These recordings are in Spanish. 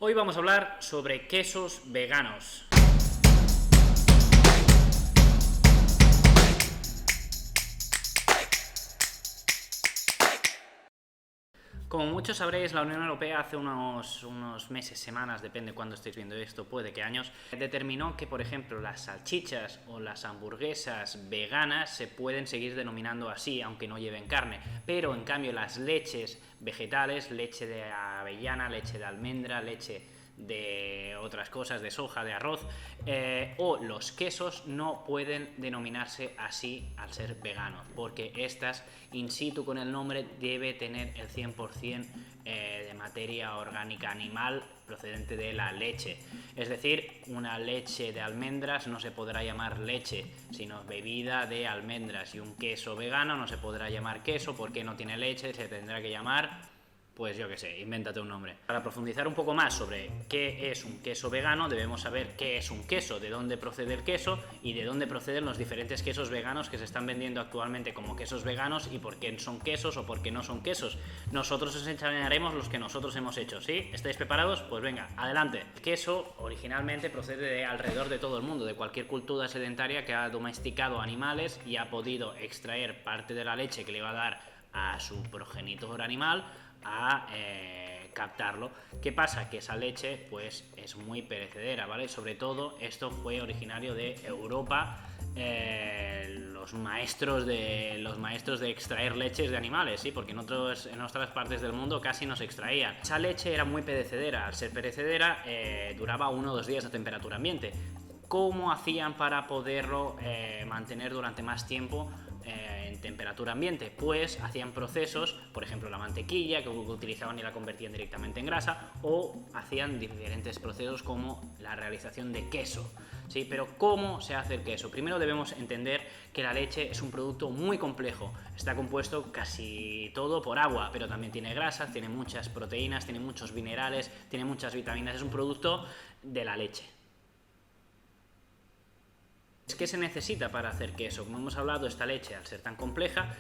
Hoy vamos a hablar sobre quesos veganos. Como muchos sabréis, la Unión Europea hace unos meses, semanas, depende cuándo estéis viendo esto, puede que años, determinó que, por ejemplo, las salchichas o las hamburguesas veganas se pueden seguir denominando así, aunque no lleven carne, pero en cambio las leches vegetales, leche de avellana, leche de almendra, leche de otras cosas, de soja, de arroz, o los quesos no pueden denominarse así al ser veganos, porque estas, in situ con el nombre, debe tener el 100% de materia orgánica animal procedente de la leche. Es decir, una leche de almendras no se podrá llamar leche, sino bebida de almendras, y un queso vegano no se podrá llamar queso porque no tiene leche, se tendrá que llamar... pues yo que sé, invéntate un nombre. Para profundizar un poco más sobre qué es un queso vegano, debemos saber qué es un queso, de dónde procede el queso y de dónde proceden los diferentes quesos veganos que se están vendiendo actualmente como quesos veganos y por qué son quesos o por qué no son quesos. Nosotros os enseñaremos los que nosotros hemos hecho, ¿sí? ¿Estáis preparados? Pues venga, adelante. El queso originalmente procede de alrededor de todo el mundo, de cualquier cultura sedentaria que ha domesticado animales y ha podido extraer parte de la leche que le va a dar a su progenitor animal a captarlo. ¿Qué pasa? Que esa leche pues es muy perecedera, ¿vale? Sobre todo esto fue originario de Europa, los maestros de extraer leches de animales, ¿sí? Porque en otras partes del mundo casi no se extraían. Esa leche era muy perecedera, al ser perecedera duraba 1 o 2 días a temperatura ambiente. ¿Cómo hacían para poderlo mantener durante más tiempo en temperatura ambiente? Pues hacían procesos, por ejemplo la mantequilla que utilizaban y la convertían directamente en grasa, o hacían diferentes procesos como la realización de queso, ¿sí? Pero ¿cómo se hace el queso? Primero debemos entender que la leche es un producto muy complejo, está compuesto casi todo por agua, pero también tiene grasas, tiene muchas proteínas, tiene muchos minerales, tiene muchas vitaminas, es un producto de la leche. ¿Qué se necesita para hacer queso? Como hemos hablado, esta leche, al ser tan compleja,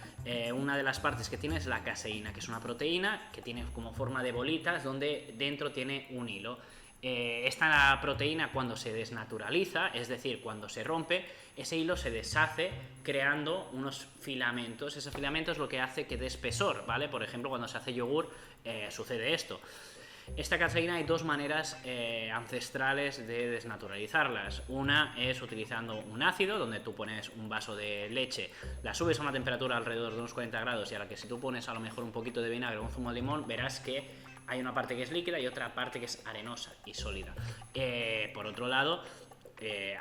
una de las partes que tiene es la caseína, que es una proteína que tiene como forma de bolitas donde dentro tiene un hilo. Esta proteína, cuando se desnaturaliza, es decir, cuando se rompe, ese hilo se deshace creando unos filamentos. Ese filamento es lo que hace que dé espesor, ¿vale? Por ejemplo, cuando se hace yogur sucede esto. Esta caseína hay dos maneras ancestrales de desnaturalizarlas. Una es utilizando un ácido, donde tú pones un vaso de leche, la subes a una temperatura alrededor de unos 40 grados y a la que si tú pones a lo mejor un poquito de vinagre o un zumo de limón, verás que hay una parte que es líquida y otra parte que es arenosa y sólida. Por otro lado,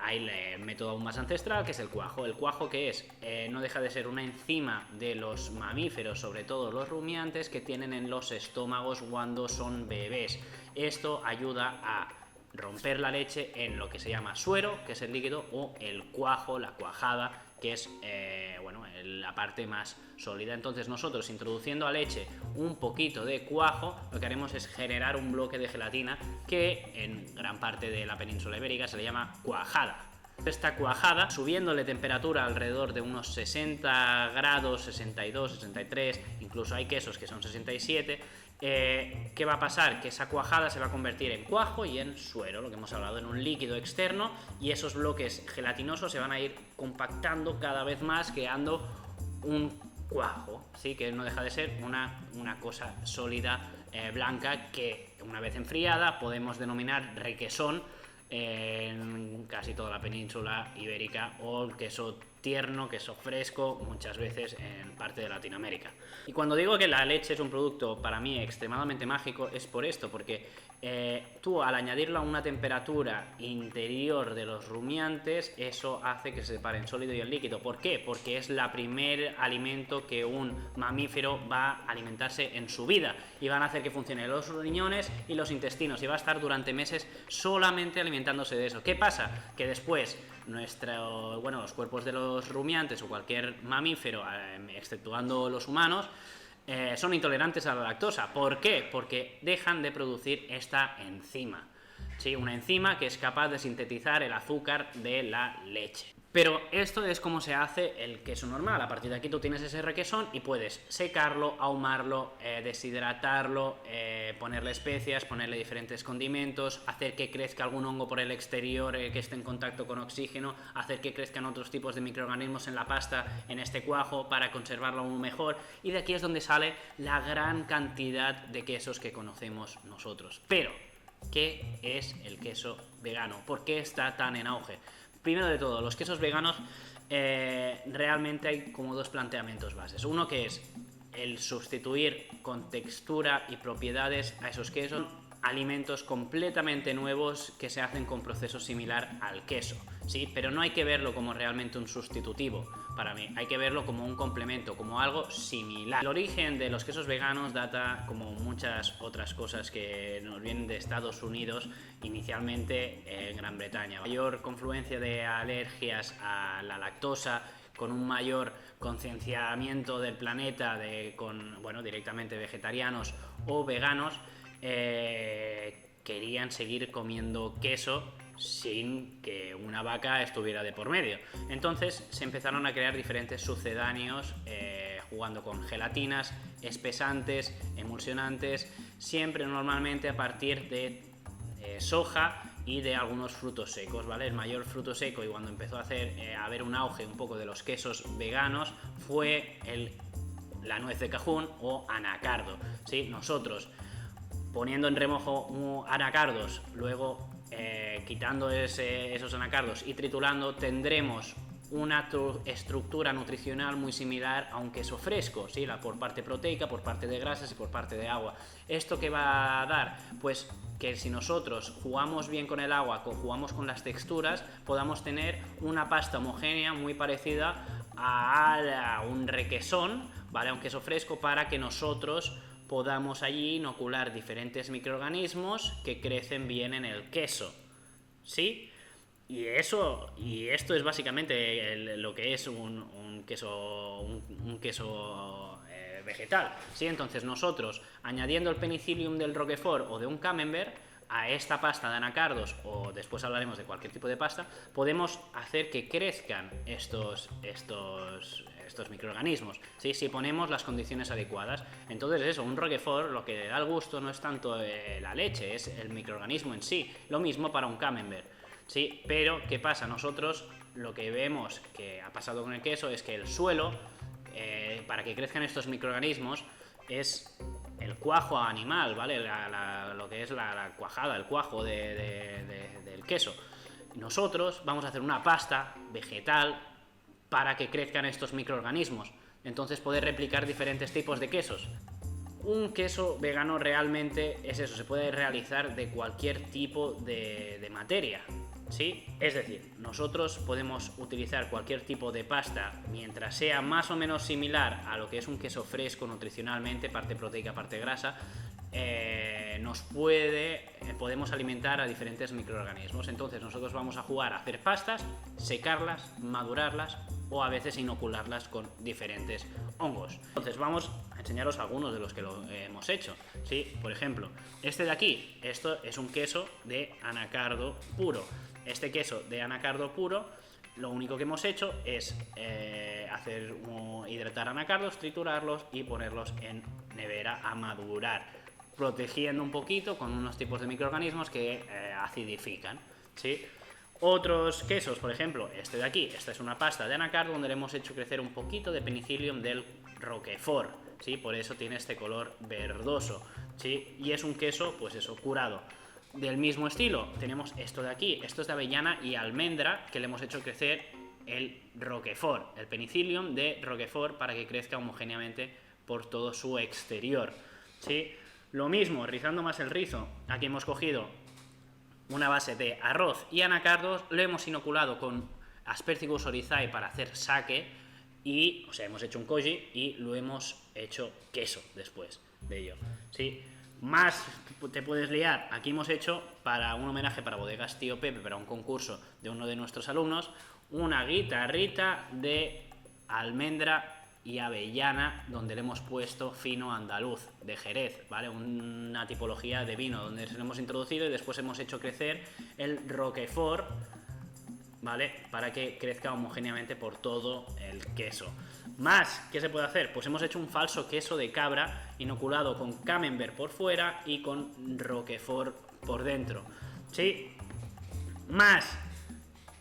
hay el método aún más ancestral, que es el cuajo. El cuajo, que es, no deja de ser una enzima de los mamíferos, sobre todo los rumiantes, que tienen en los estómagos cuando son bebés. Esto ayuda a romper la leche en lo que se llama suero, que es el líquido, o el cuajo, la cuajada, que es la parte más sólida. Entonces nosotros, introduciendo a leche un poquito de cuajo, lo que haremos es generar un bloque de gelatina que en gran parte de la península ibérica se le llama cuajada. Esta cuajada, subiéndole temperatura alrededor de unos 60 grados, 62, 63, incluso hay quesos que son 67, ¿qué va a pasar? Que esa cuajada se va a convertir en cuajo y en suero, lo que hemos hablado, en un líquido externo, y esos bloques gelatinosos se van a ir compactando cada vez más, creando un cuajo, ¿sí? Que no deja de ser una cosa sólida, blanca, que una vez enfriada podemos denominar requesón en casi toda la península ibérica, o el queso tierno, queso fresco, muchas veces en parte de Latinoamérica. Y cuando digo que la leche es un producto para mí extremadamente mágico, es por esto, porque tú al añadirlo a una temperatura interior de los rumiantes, eso hace que se separen sólido y el líquido. ¿Por qué? Porque es el primer alimento que un mamífero va a alimentarse en su vida, y van a hacer que funcionen los riñones y los intestinos, y va a estar durante meses solamente alimentándose de eso. ¿Qué pasa? Que después los cuerpos de los rumiantes o cualquier mamífero, exceptuando los humanos, son intolerantes a la lactosa. ¿Por qué? Porque dejan de producir esta enzima, ¿sí? Una enzima que es capaz de sintetizar el azúcar de la leche. Pero esto es como se hace el queso normal. A partir de aquí tú tienes ese requesón y puedes secarlo, ahumarlo, deshidratarlo, ponerle especias, ponerle diferentes condimentos, hacer que crezca algún hongo por el exterior que esté en contacto con oxígeno, hacer que crezcan otros tipos de microorganismos en la pasta, en este cuajo, para conservarlo aún mejor. Y de aquí es donde sale la gran cantidad de quesos que conocemos nosotros. Pero, ¿qué es el queso vegano? ¿Por qué está tan en auge? Primero de todo, los quesos veganos realmente hay como dos planteamientos bases. Uno que es el sustituir con textura y propiedades a esos quesos alimentos completamente nuevos que se hacen con proceso similar al queso, ¿sí? Pero no hay que verlo como realmente un sustitutivo para mí, hay que verlo como un complemento, como algo similar. El origen de los quesos veganos data, como muchas otras cosas que nos vienen de Estados Unidos, inicialmente en Gran Bretaña. Mayor confluencia de alergias a la lactosa, con un mayor concienciamiento del planeta, bueno, directamente vegetarianos o veganos, querían seguir comiendo queso sin que una vaca estuviera de por medio. Entonces se empezaron a crear diferentes sucedáneos, jugando con gelatinas, espesantes, emulsionantes, siempre normalmente a partir de soja y de algunos frutos secos, ¿vale? El mayor fruto seco, y cuando empezó a haber un auge un poco de los quesos veganos, fue la nuez de cajún o anacardo, ¿sí? Nosotros, poniendo en remojo anacardos, luego quitando esos anacardos y triturando, tendremos una estructura nutricional muy similar a un queso fresco, ¿sí? Por parte proteica, por parte de grasas y por parte de agua. ¿Esto qué va a dar? Pues que si nosotros jugamos bien con el agua, jugamos con las texturas, podamos tener una pasta homogénea muy parecida a un requesón, ¿vale? A un queso fresco, para que nosotros podamos allí inocular diferentes microorganismos que crecen bien en el queso, ¿sí? Y esto es básicamente lo que es un queso vegetal, ¿sí? Entonces nosotros, añadiendo el penicillium del Roquefort o de un camembert a esta pasta de anacardos, o después hablaremos de cualquier tipo de pasta, podemos hacer que crezcan estos microorganismos, ¿sí? Si ponemos las condiciones adecuadas. Entonces eso, un Roquefort, lo que da el gusto no es tanto la leche, es el microorganismo en sí. Lo mismo para un camembert, ¿sí? Pero ¿qué pasa? Nosotros lo que vemos que ha pasado con el queso es que el suelo, para que crezcan estos microorganismos, es el cuajo animal, ¿vale? Lo que es la cuajada, el cuajo del queso. Nosotros vamos a hacer una pasta vegetal para que crezcan estos microorganismos, entonces poder replicar diferentes tipos de quesos. Un queso vegano realmente es eso, se puede realizar de cualquier tipo de materia, ¿sí? Es decir, nosotros podemos utilizar cualquier tipo de pasta mientras sea más o menos similar a lo que es un queso fresco nutricionalmente, parte proteica, parte grasa. Podemos alimentar a diferentes microorganismos. Entonces nosotros vamos a jugar a hacer pastas, secarlas, madurarlas o a veces inocularlas con diferentes hongos. Entonces vamos a enseñaros algunos de los que lo hemos hecho, ¿sí? Por ejemplo, este de aquí, esto es un queso de anacardo puro. Este queso de anacardo puro, lo único que hemos hecho es hidratar anacardos, triturarlos y ponerlos en nevera a madurar, protegiendo un poquito con unos tipos de microorganismos que acidifican, ¿sí? Otros quesos, por ejemplo, este de aquí, esta es una pasta de anacardo donde le hemos hecho crecer un poquito de penicillium del Roquefort, ¿sí? Por eso tiene este color verdoso, ¿sí? Y es un queso, pues eso, curado. Del mismo estilo, tenemos esto de aquí, esto es de avellana y almendra, que le hemos hecho crecer el Roquefort, el penicillium de Roquefort, para que crezca homogéneamente por todo su exterior, ¿sí? Lo mismo, rizando más el rizo, aquí hemos cogido una base de arroz y anacardos, lo hemos inoculado con Aspergillus oryzae para hacer sake, hemos hecho un koji y lo hemos hecho queso después de ello, ¿sí? Más te puedes liar, aquí hemos hecho, para un homenaje para Bodegas Tío Pepe, para un concurso de uno de nuestros alumnos, una guitarrita de almendra y avellana, donde le hemos puesto fino andaluz de Jerez, ¿vale? Una tipología de vino donde se lo hemos introducido y después hemos hecho crecer el Roquefort ¿vale? Para que crezca homogéneamente por todo el queso. Más, ¿qué se puede hacer? Pues hemos hecho un falso queso de cabra inoculado con camembert por fuera y con roquefort por dentro, ¿sí? Más,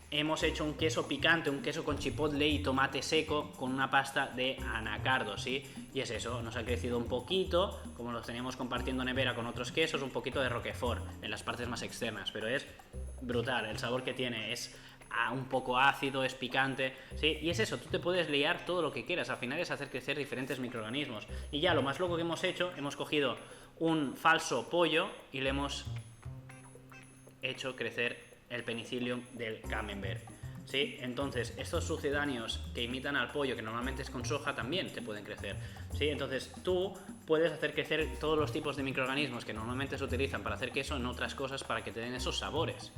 hemos hecho un queso picante, un queso con chipotle y tomate seco con una pasta de anacardo, ¿sí? Y es eso, nos ha crecido un poquito, como los teníamos compartiendo nevera con otros quesos, un poquito de roquefort en las partes más externas, pero es brutal, el sabor que tiene es un poco ácido, es picante, ¿sí? Y es eso, tú te puedes liar todo lo que quieras, al final es hacer crecer diferentes microorganismos. Y ya lo más loco que hemos hecho, hemos cogido un falso pollo y le hemos hecho crecer el penicillium del camembert, ¿sí? Entonces, estos sucedáneos que imitan al pollo, que normalmente es con soja, también te pueden crecer, ¿sí? Entonces, tú puedes hacer crecer todos los tipos de microorganismos que normalmente se utilizan para hacer queso en otras cosas para que te den esos sabores,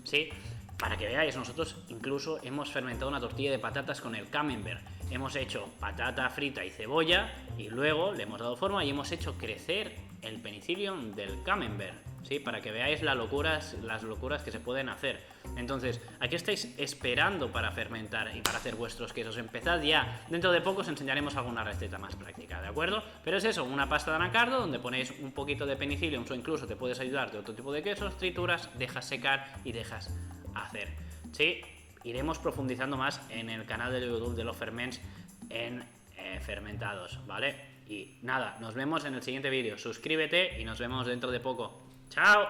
¿sí? Para que veáis, nosotros incluso hemos fermentado una tortilla de patatas con el camembert. Hemos hecho patata frita y cebolla y luego le hemos dado forma y hemos hecho crecer el penicillium del camembert, ¿sí? Para que veáis las locuras que se pueden hacer. Entonces, aquí estáis esperando para fermentar y para hacer vuestros quesos. Empezad ya. Dentro de poco os enseñaremos alguna receta más práctica, ¿de acuerdo? Pero es eso, una pasta de anacardo donde ponéis un poquito de penicillium o incluso te puedes ayudar de otro tipo de quesos, trituras, dejas secar y dejas hacer, ¿sí? Iremos profundizando más en el canal de YouTube de los ferments en fermentados, ¿vale? Y nada, nos vemos en el siguiente vídeo. Suscríbete y nos vemos dentro de poco. ¡Chao!